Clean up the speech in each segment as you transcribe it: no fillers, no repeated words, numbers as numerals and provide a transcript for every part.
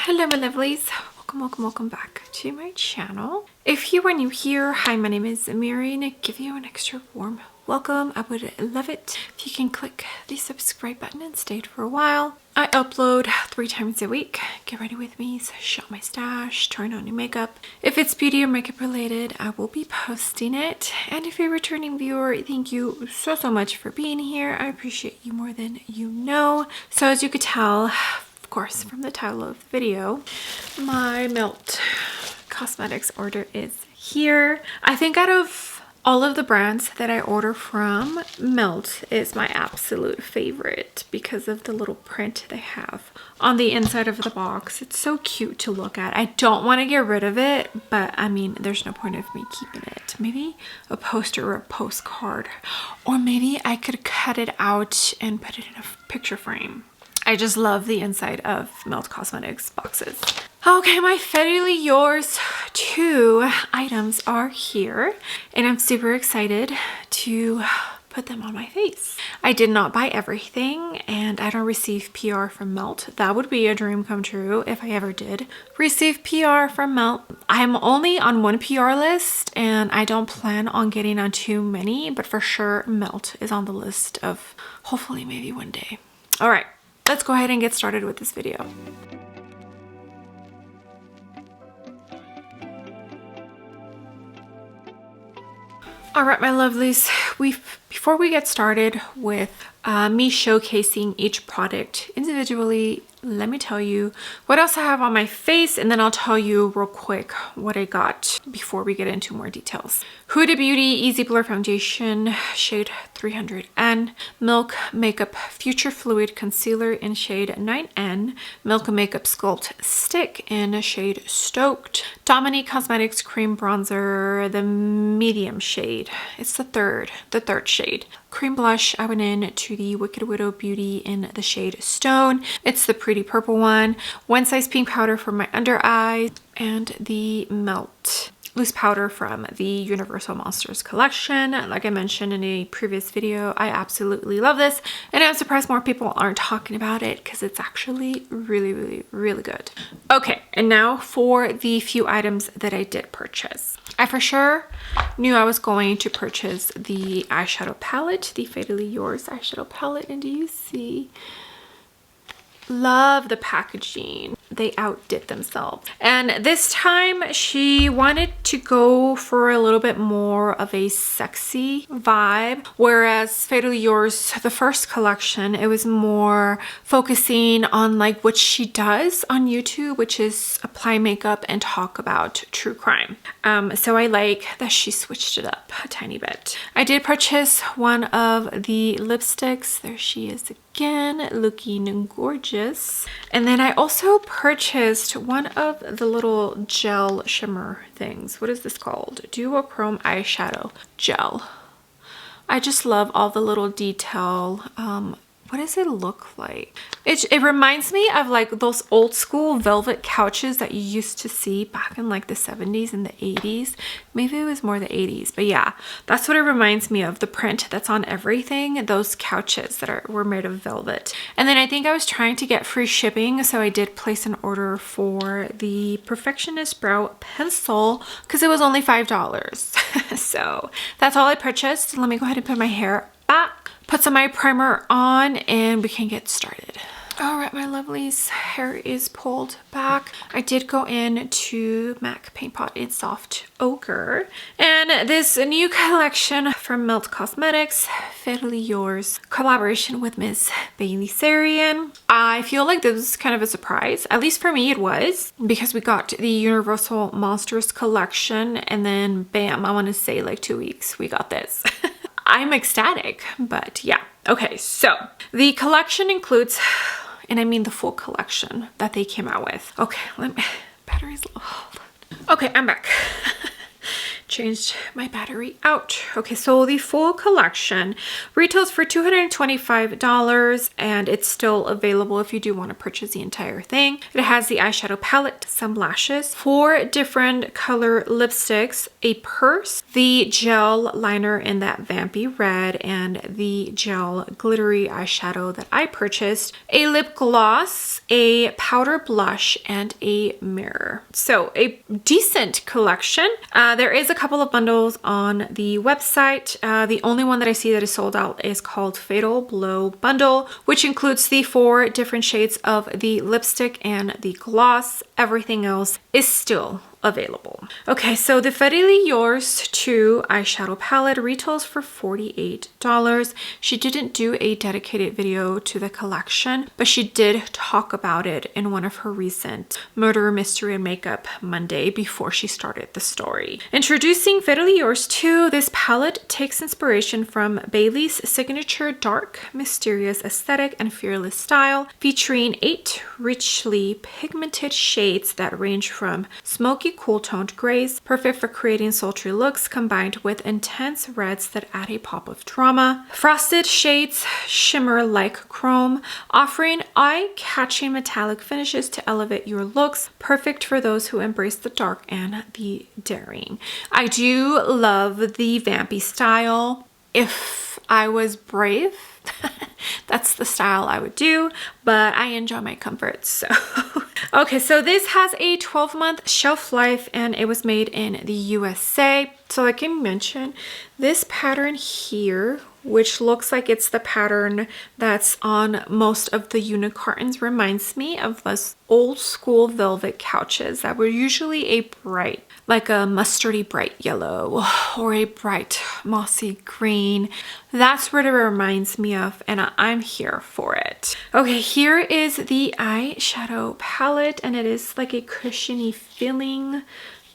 Hello my lovelies, welcome back to my channel. If you are new here, hi, my name is Mary and I give you an extra warm welcome. I would love it if you can click the subscribe button and stay for a while. I upload 3 times a week. Get ready with me, so shop my stash, turn on your makeup. If it's beauty or makeup related, I will be posting it. And if you're a returning viewer, thank you so much for being here. I appreciate you more than you know. So as you could tell, of course, from the title of the video, my Melt Cosmetics order is here. I think out of all of the brands that I order from, Melt is my absolute favorite because of the little print they have on the inside of the box. It's so cute to look at. I don't want to get rid of it, but I mean, there's no point of me keeping it. Maybe a poster or a postcard, or maybe I could cut it out and put it in a picture frame. I just love the inside of Melt Cosmetics boxes. Okay, my Fenty Yours 2 items are here and I'm super excited to put them on my face. I did not buy everything and I don't receive PR from Melt. That would be a dream come true if I ever did receive PR from Melt. I'm only on one PR list and I don't plan on getting on too many, but for sure Melt is on the list of hopefully maybe one day. All right. Let's go ahead and get started with this video. All right, my lovelies, before we get started with me showcasing each product individually, let me tell you what else I have on my face, and then I'll tell you real quick what I got before we get into more details. Huda Beauty Easy Blur Foundation, shade 300N. Milk Makeup Future Fluid Concealer in shade 9N. Milk Makeup Sculpt Stick in shade Stoked. Dominique Cosmetics Cream Bronzer, the medium shade. It's the third shade. Cream blush, I went in to the Wicked Widow Beauty in the shade Stone. It's the pretty purple one. One Size Pink powder for my under eyes, and the Melt loose powder from the Universal Monsters collection. Like I mentioned in a previous video, I absolutely love this, and I'm surprised more people aren't talking about it because it's actually really good. Okay, and now for the few items that I did purchase. I for sure knew I was going to purchase the eyeshadow palette, the Fatally Yours eyeshadow palette, and do you see? Love the packaging. They outdid themselves. And this time she wanted to go for a little bit more of a sexy vibe, whereas Fatally Yours, the first collection, it was more focusing on like what she does on YouTube, which is apply makeup and talk about true crime. So I like that she switched it up a tiny bit. I did purchase one of the lipsticks. There she is again, looking gorgeous. And then I also purchased one of the little gel shimmer things. What is this called? Duochrome eyeshadow gel. I just love all the little detail. What does it look like? It reminds me of like those old school velvet couches that you used to see back in like the 70s and the 80s. Maybe it was more the 80s, but yeah, that's what it reminds me of. The print that's on everything, those couches that were made of velvet. And then I think I was trying to get free shipping, so I did place an order for the Perfectionist Brow Pencil because it was only $5. So that's all I purchased. Let me go ahead and put my hair back, put some eye primer on, and we can get started. All right, my lovelies, hair is pulled back. I did go in to MAC Paint Pot in Soft Ochre, and this new collection from Melt Cosmetics, Fatally Yours, collaboration with Miss Bailey Sarian. I feel like this was kind of a surprise, at least for me it was, because we got the Universal Monsters collection, and then bam, I want to say like 2 weeks, we got this. I'm ecstatic, but yeah. Okay, so the collection includes, and I mean the full collection that they came out with. Okay, battery's low. Okay, I'm back. changed my battery out. Okay, so the full collection retails for $225 and it's still available if you do want to purchase the entire thing. It has the eyeshadow palette, some lashes, 4 different color lipsticks, a purse, the gel liner in that vampy red, and the gel glittery eyeshadow that I purchased, a lip gloss, a powder blush, and a mirror. So a decent collection. There is a couple of bundles on the website. The only one that I see that is sold out is called Fatal Blow Bundle, which includes the 4 different shades of the lipstick and the gloss. Everything else is still available. Okay, so the Fenty Yours 2 eyeshadow palette retails for $48. She didn't do a dedicated video to the collection, but she did talk about it in one of her recent Murder, Mystery, and Makeup Monday before she started the story. Introducing Fenty Yours 2, this palette takes inspiration from Bailey's signature dark, mysterious aesthetic and fearless style, featuring 8 richly pigmented shades that range from smoky cool-toned grays, perfect for creating sultry looks combined with intense reds that add a pop of drama. Frosted shades shimmer like chrome, offering eye-catching metallic finishes to elevate your looks, perfect for those who embrace the dark and the daring. I do love the vampy style. If I was brave, that's the style I would do, but I enjoy my comfort, so. Okay, so this has a 12-month shelf life and it was made in the USA. So like I mentioned, this pattern here, which looks like it's the pattern that's on most of the unit cartons, reminds me of those old school velvet couches that were usually a bright, like a mustardy bright yellow or a bright mossy green. That's what it reminds me of, and I'm here for it. Okay, here is the eyeshadow palette, and it is like a cushiony feeling,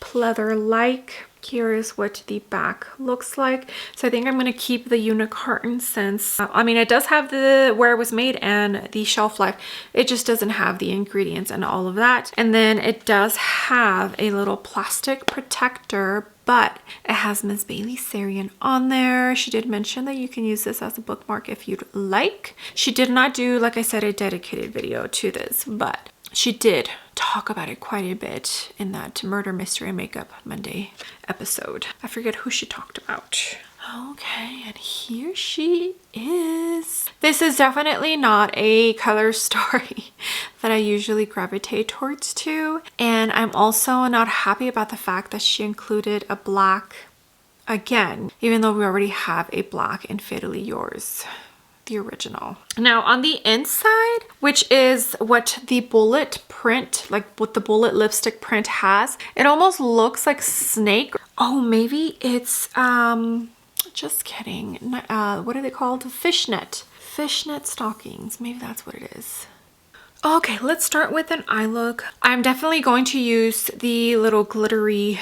pleather-like. Here is what the back looks like. So I think I'm going to keep the unit carton since, I mean, it does have the where it was made and the shelf life. It just doesn't have the ingredients and all of that. And then it does have a little plastic protector, but it has Ms. Bailey Sarian on there. She did mention that you can use this as a bookmark if you'd like. She did not do, like I said, a dedicated video to this, but she did talk about it quite a bit in that Murder, Mystery, and Makeup Monday episode. I forget who she talked about. Okay, and here she is. This is definitely not a color story that I usually gravitate towards too. And I'm also not happy about the fact that she included a black again, even though we already have a black in Fatally Yours, the original. Now on the inside, which is what the bullet print, like what the bullet lipstick print has, it almost looks like snake. Oh, maybe it's just kidding. What are they called? Fishnet stockings. Maybe that's what it is. Okay, let's start with an eye look. I'm definitely going to use the little glittery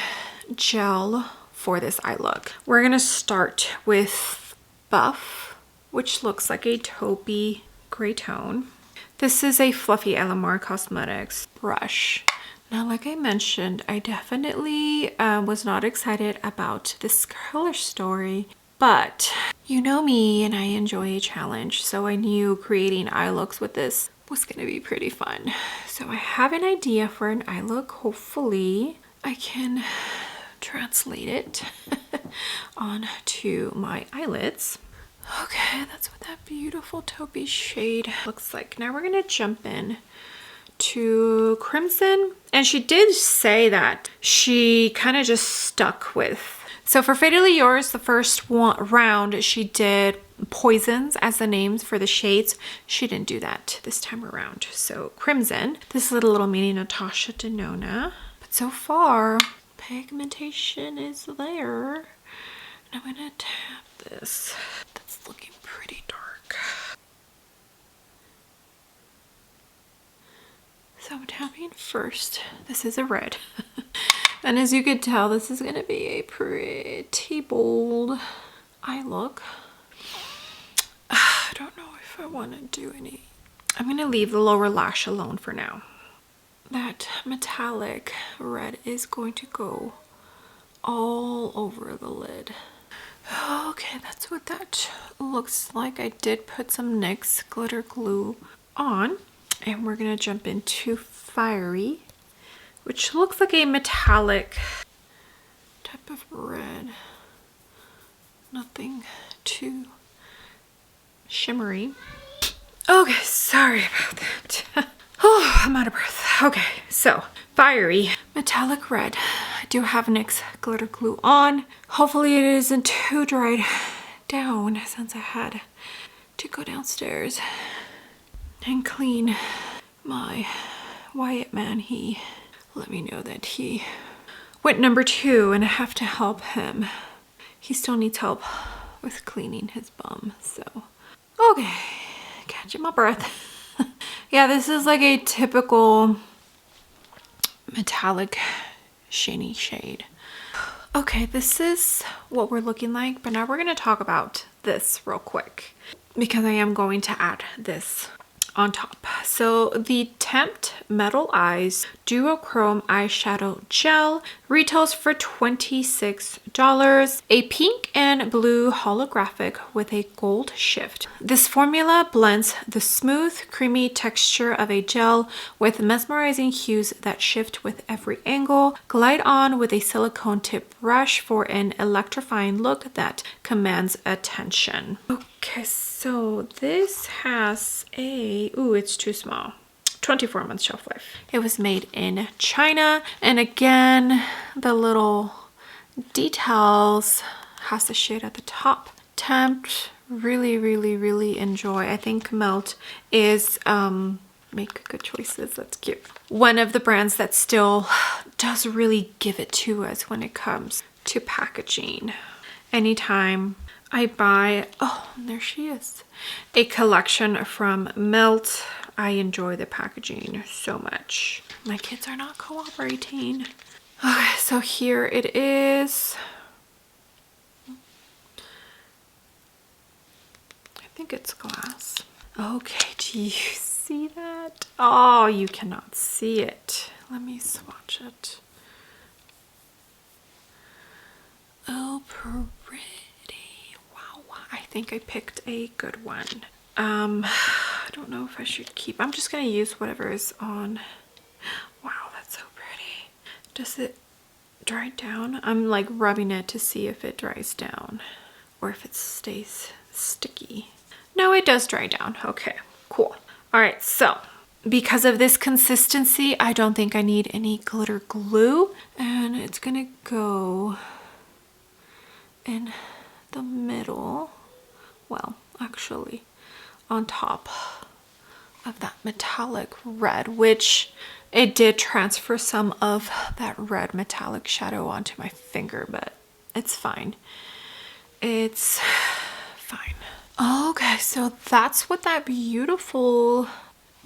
gel for this eye look. We're gonna start with Buff, which looks like a taupey gray tone. This is a fluffy Alamar Cosmetics brush. Now, like I mentioned, I definitely was not excited about this color story, but you know me and I enjoy a challenge, so I knew creating eye looks with this was gonna be pretty fun. So I have an idea for an eye look. Hopefully I can translate it onto my eyelids. Okay, that's what that beautiful taupey shade looks like. Now we're gonna jump in to Crimson, and she did say that she kind of just stuck with. So for Fatally Yours, the first round, she did Poisons as the names for the shades. She didn't do that this time around. So Crimson, this is a little mini Natasha Denona. But so far, pigmentation is there. And I'm gonna tap this. That's looking pretty dark. So I'm tapping first. This is a red. And as you could tell, this is gonna be a pretty bold eye look. I don't know if I wanna do any. I'm gonna leave the lower lash alone for now. That metallic red is going to go all over the lid. Okay, that's what that looks like. I did put some NYX glitter glue on, and we're gonna jump into Fiery, which looks like a metallic type of red. Nothing too shimmery. Okay, sorry about that. Oh, I'm out of breath. Okay, so Fiery metallic red. I do have NYX glitter glue on. Hopefully it isn't too dried down since I had to go downstairs and clean my Wyatt man. He let me know that he went number 2 and I have to help him. He still needs help with cleaning his bum, so. Okay, catching my breath. Yeah, this is like a typical metallic shiny shade. Okay, this is what we're looking like, but now we're going to talk about this real quick because I am going to add this on top. So the Teint Metal Eyes Duochrome Eyeshadow Gel retails for $26. A pink and blue holographic with a gold shift. This formula blends the smooth, creamy texture of a gel with mesmerizing hues that shift with every angle. Glide on with a silicone tip brush for an electrifying look that commands attention. Okay, so this has a, ooh, it's too small. 24 month shelf life. It was made in China, and again, the little details has the shade at the top. Tempt, really enjoy. I think Melt is make good choices. That's cute. One of the brands that still does really give it to us when it comes to packaging. Anytime I buy, oh, there she is, a collection from Melt, I enjoy the packaging so much. My kids are not cooperating. Okay, so here it is. I think it's glass. Okay, do you see that? Oh, you cannot see it. Let me swatch it. Oh, pretty. Wow, I think I picked a good one. I don't know if I should keep. I'm just gonna use whatever is on. Wow, that's so pretty. Does it dry down? I'm like rubbing it to see if it dries down or if it stays sticky. No, it does dry down. Okay, cool. All right, so because of this consistency, I don't think I need any glitter glue, and it's gonna go in the middle. Well, actually on top of that metallic red, which it did transfer some of that red metallic shadow onto my finger, but it's fine. It's fine. Okay, so that's what that beautiful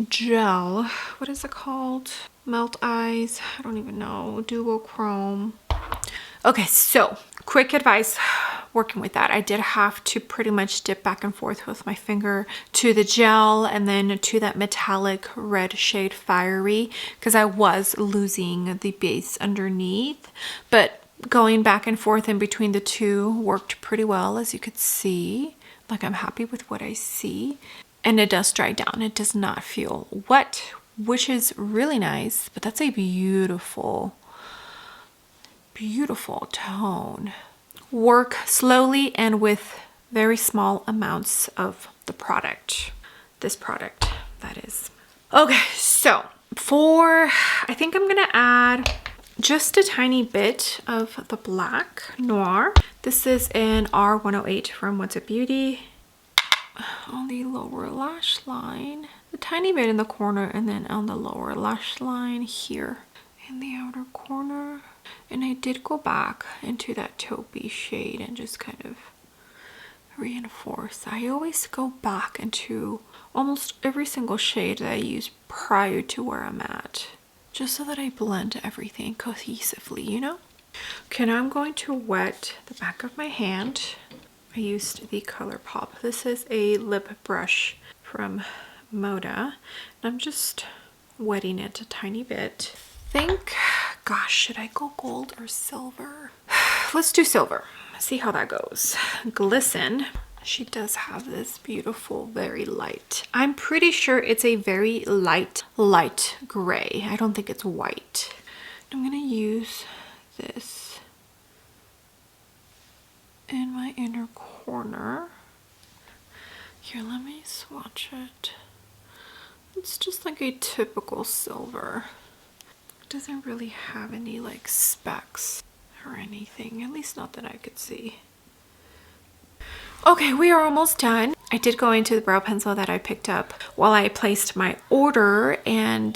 gel, what is it called? Melt Eyes, I don't even know, duochrome. Okay, so quick advice working with that. I did have to pretty much dip back and forth with my finger to the gel and then to that metallic red shade Fiery because I was losing the base underneath, but going back and forth in between the two worked pretty well, as you could see. Like, I'm happy with what I see, and it does dry down. It does not feel wet, which is really nice, but that's a beautiful tone. Work slowly and with very small amounts of the product. This product, that is. Okay, so I think I'm gonna add just a tiny bit of the black noir. This is an R108 from What's It Beauty. On the lower lash line, a tiny bit in the corner, and then on the lower lash line here in the outer corner. And I did go back into that taupey shade and just kind of reinforce. I always go back into almost every single shade that I use prior to where I'm at, just so that I blend everything cohesively, you know? Okay, now I'm going to wet the back of my hand. I used the ColourPop. This is a lip brush from Moda, and I'm just wetting it a tiny bit. Gosh, should I go gold or silver? let's do silver. See how that goes. Glisten. She does have this beautiful, very light. I'm pretty sure it's a very light gray. I don't think it's white. I'm gonna use this in my inner corner. Here, let me swatch it. It's just like a typical silver. It doesn't really have any like specks or anything, at least not that I could see. Okay, we are almost done. I did go into the brow pencil that I picked up while I placed my order, and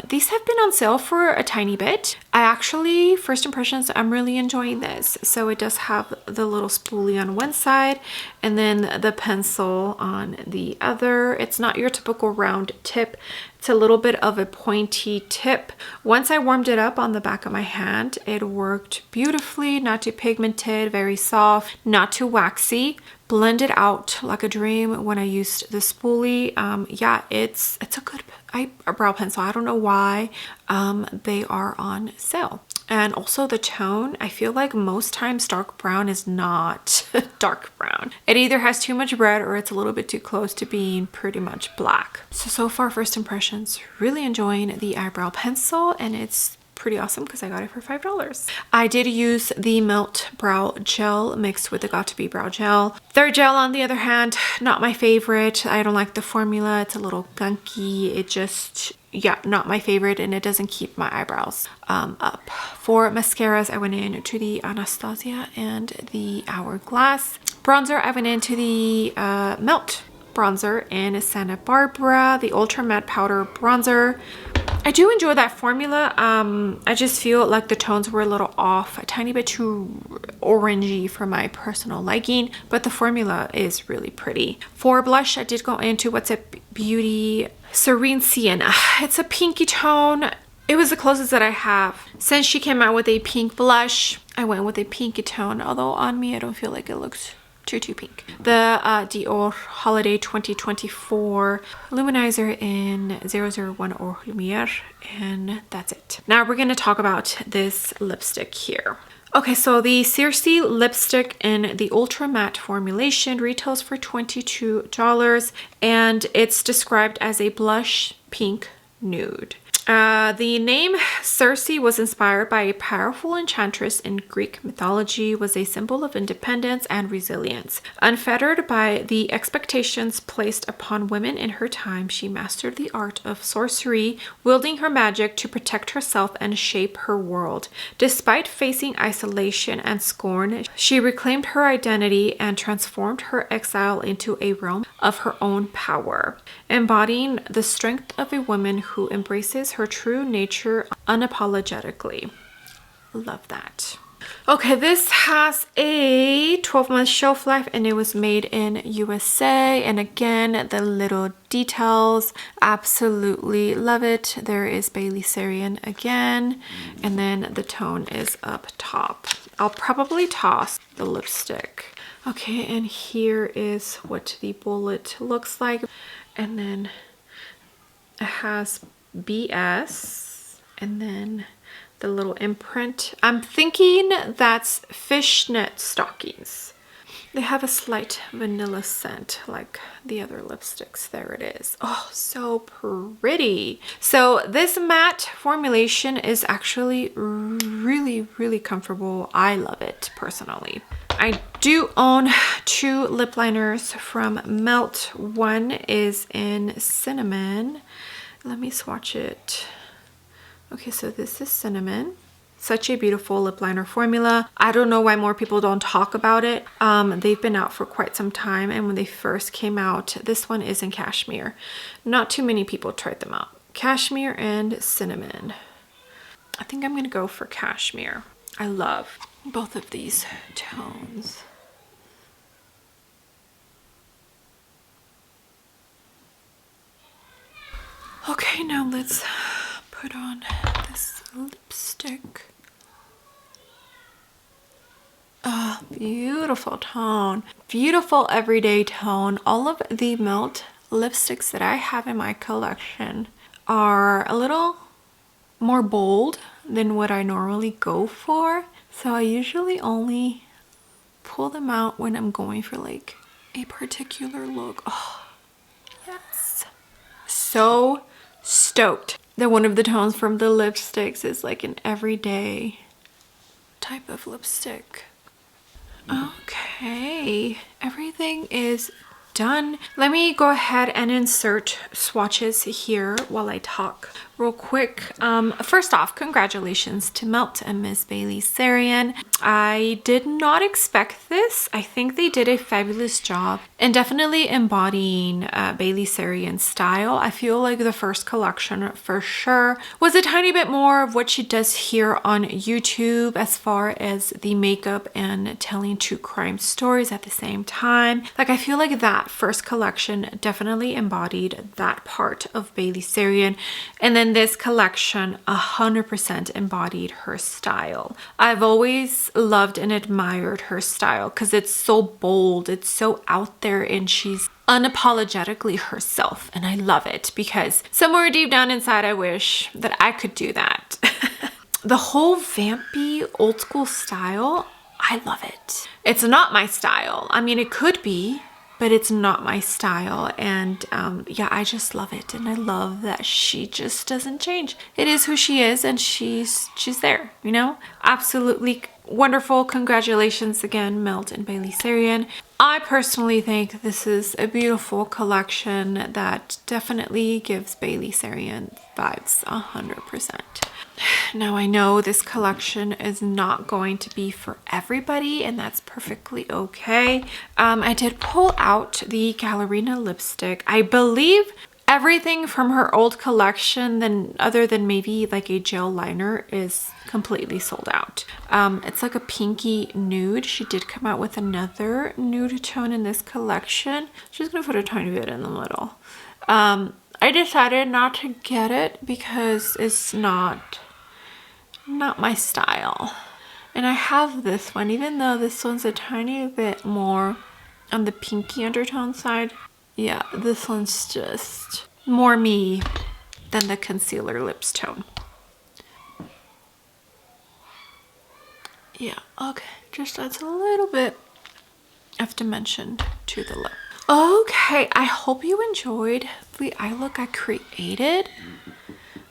these have been on sale for a tiny bit. I actually, first impressions, I'm really enjoying this. So it does have the little spoolie on one side and then the pencil on the other. It's not your typical round tip. It's a little bit of a pointy tip. Once I warmed it up on the back of my hand, it worked beautifully, not too pigmented, very soft, not too waxy. Blended out like a dream when I used the spoolie. Yeah, it's a good brow pencil. I don't know why they are on sale. And also the tone, I feel like most times dark brown is not dark brown. It either has too much red or it's a little bit too close to being pretty much black. So far, first impressions, really enjoying the eyebrow pencil, and it's pretty awesome because I got it for $5. I did use the Melt Brow Gel mixed with the Got To Be Brow Gel. Their gel, on the other hand, not my favorite. I don't like the formula. It's a little gunky. It just, yeah, not my favorite, and it doesn't keep my eyebrows up. For mascaras, I went into the Anastasia and the Hourglass. Bronzer, I went into the Melt bronzer in Santa Barbara, the Ultra Matte Powder Bronzer. I do enjoy that formula. I just feel like the tones were a little off, a tiny bit too orangey for my personal liking, but the formula is really pretty. For blush, I did go into What's It Beauty Serene Sienna. It's a pinky tone. It was the closest that I have. Since she came out with a pink blush, I went with a pinky tone, although on me I don't feel like it looks too pink. The Dior Holiday 2024 Luminizer in 001 Or Lumiere, and that's it. Now we're going to talk about this lipstick here. Okay, so the Circe lipstick in the Ultra Matte formulation retails for $22, and it's described as a blush pink nude. The name Circe was inspired by a powerful enchantress in Greek mythology, was a symbol of independence and resilience. Unfettered by the expectations placed upon women in her time, she mastered the art of sorcery, wielding her magic to protect herself and shape her world. Despite facing isolation and scorn, she reclaimed her identity and transformed her exile into a realm of her own power, embodying the strength of a woman who embraces her true nature unapologetically. Love that. Okay, this has a 12-month shelf life, and it was made in USA. And again, the little details, absolutely love it. There is Bailey Sarian again, and then the tone is up top. I'll probably toss the lipstick. Okay, and here is what the bullet looks like, and then it has BS, and then the little imprint. I'm thinking that's fishnet stockings. They have a slight vanilla scent like the other lipsticks. There it is. Oh, so pretty. So this matte formulation is actually really comfortable. I love it personally. I do own 2 lip liners from Melt. One is in cinnamon. Let me swatch it. Okay, so this is cinnamon. Such a beautiful lip liner formula. I don't know why more people don't talk about it. They've been out for quite some time, and when they first came out, this one is in cashmere. Not too many people tried them out. Cashmere and cinnamon. I think I'm gonna go for cashmere. I love both of these tones. Okay, now let's put on this lipstick. Oh, beautiful tone. Beautiful everyday tone. All of the Melt lipsticks that I have in my collection are a little more bold than what I normally go for. So I usually only pull them out when I'm going for like a particular look. Oh, yes. So stoked that one of the tones from the lipsticks is like an everyday type of lipstick. Okay, everything is done. Let me go ahead and insert swatches here while I talk real quick. First off, congratulations to Melt and Miss Bailey Sarian. I did not expect this. I think they did a fabulous job and definitely embodying Bailey Sarian's style. I feel like the first collection for sure was a tiny bit more of what she does here on YouTube as far as the makeup and telling true crime stories at the same time. Like, I feel like that first collection definitely embodied that part of Bailey Sarian, and then this collection 100% embodied her style. I've always loved and admired her style because it's so bold, it's so out there, and she's unapologetically herself, and I love it because somewhere deep down inside I wish that I could do that. The whole vampy old school style, I love it. It's not my style. I mean, it could be, but it's not my style. And yeah, I just love it. And I love that she just doesn't change. It is who she is, and she's there, you know? Absolutely wonderful. Congratulations again, Melt and Bailey Sarian. I personally think this is a beautiful collection that definitely gives Bailey Sarian vibes 100%. Now, I know this collection is not going to be for everybody, and that's perfectly okay. I did pull out the Gallerina lipstick. I believe everything from her old collection, then other than maybe like a gel liner, is completely sold out. It's like a pinky nude. She did come out with another nude tone in this collection. She's gonna put a tiny bit in the middle. I decided not to get it because it's not my style. And I have this one, even though this one's a tiny bit more on the pinky undertone side. Yeah, this one's just more me than the concealer lips tone. Yeah, okay, just adds a little bit of dimension to the lip. Okay, I hope you enjoyed the eye look I created.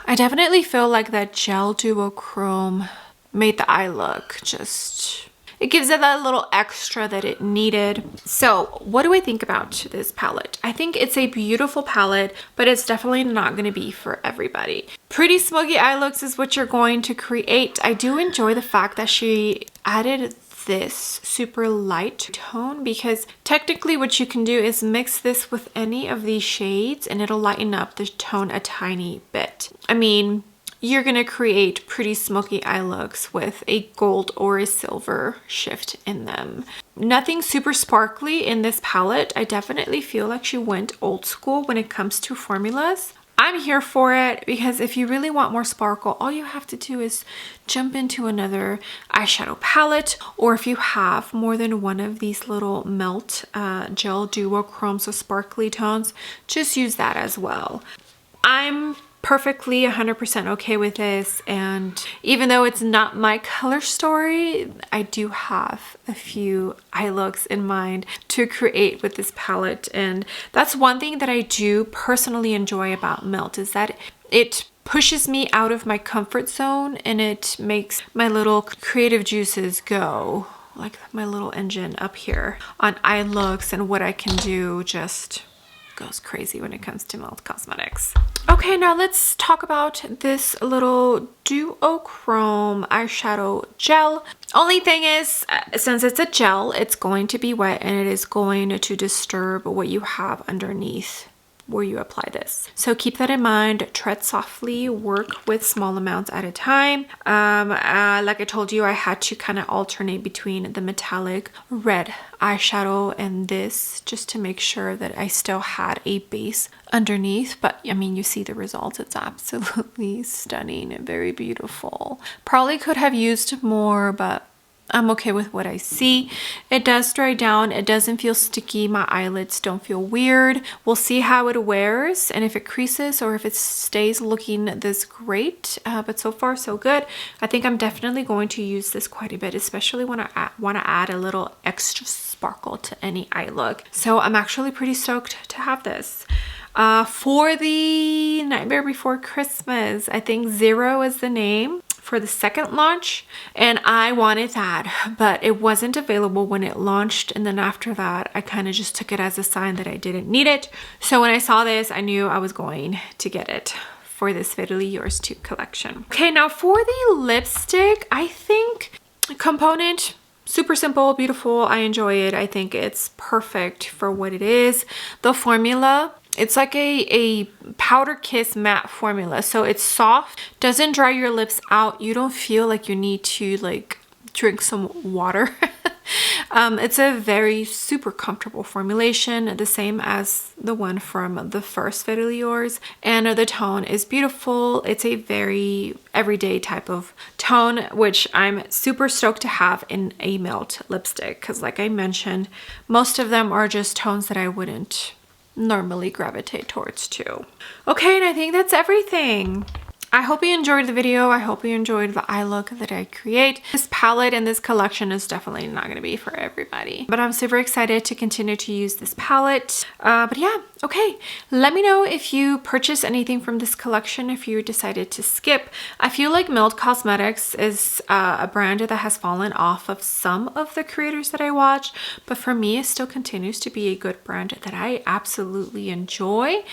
I definitely feel like that gel duochrome made the eye look just, it gives it that little extra that it needed. So what do I think about this palette? I think it's a beautiful palette, but it's definitely not going to be for everybody. Pretty smoky eye looks is what you're going to create. I do enjoy the fact that she added this super light tone, because technically what you can do is mix this with any of these shades and it'll lighten up the tone a tiny bit. I mean, you're gonna create pretty smoky eye looks with a gold or a silver shift in them. Nothing super sparkly in this palette. I definitely feel like she went old school when it comes to formulas. I'm here for it because if you really want more sparkle, all you have to do is jump into another eyeshadow palette, or if you have more than one of these little Melt gel duochrome, so sparkly tones, just use that as well. I'm perfectly 100% okay with this, and even though it's not my color story, I do have a few eye looks in mind to create with this palette. And that's one thing that I do personally enjoy about Melt, is that it pushes me out of my comfort zone and it makes my little creative juices go, like my little engine up here on eye looks, and what I can do just goes crazy when it comes to Melt Cosmetics. Okay, now let's talk about this little duochrome eyeshadow gel. Only thing is, since it's a gel, it's going to be wet and it is going to disturb what you have underneath where you apply this. So keep that in mind. Tread softly, work with small amounts at a time. Like I told you, I had to kind of alternate between the metallic red eyeshadow and this, just to make sure that I still had a base underneath. But I mean, you see the results. It's absolutely stunning and very beautiful. Probably could have used more, but I'm okay with what I see. It does dry down. It doesn't feel sticky. My eyelids don't feel weird. We'll see how it wears and if it creases or if it stays looking this great. But so far so good. I think I'm definitely going to use this quite a bit, especially when I want to add a little extra sparkle to any eye look. So I'm actually pretty stoked to have this. For the Nightmare Before Christmas, I think Zero is the name for the second launch, and I wanted that, but it wasn't available when it launched, and then after that I kind of just took it as a sign that I didn't need it. So when I saw this, I knew I was going to get it for this Fairly Yours 2 collection. Okay, now for the lipstick, I think component, super simple, beautiful. I enjoy it. I think it's perfect for what it is. The formula, it's like a powder kiss matte formula, so it's soft, doesn't dry your lips out. You don't feel like you need to like drink some water. It's a very super comfortable formulation, the same as the one from the first Fairly Yours, and the tone is beautiful. It's a very everyday type of tone, which I'm super stoked to have in a matte lipstick, because like I mentioned, most of them are just tones that I wouldn't normally gravitate towards too. Okay, and I think that's everything. I hope you enjoyed the video. I hope you enjoyed the eye look that I create. This palette and this collection is definitely not going to be for everybody, but I'm super excited to continue to use this palette. But yeah, okay. Let me know if you purchased anything from this collection, if you decided to skip. I feel like Milk Cosmetics is a brand that has fallen off of some of the creators that I watch, but for me, it still continues to be a good brand that I absolutely enjoy.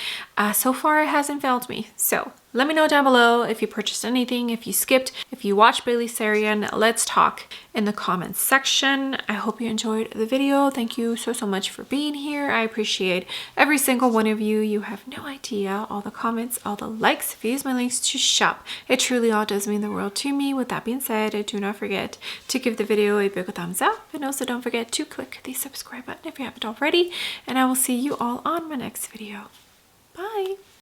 So far, it hasn't failed me. So let me know down below if you purchased anything, if you skipped, if you watched Bailey Sarian. Let's talk in the comments section. I hope you enjoyed the video. Thank you so much for being here. I appreciate every single one of you. You have no idea. All the comments, all the likes. If you use my links to shop, it truly all does mean the world to me. With that being said, do not forget to give the video a big thumbs up, and also don't forget to click the subscribe button if you haven't already, and I will see you all on my next video. Bye.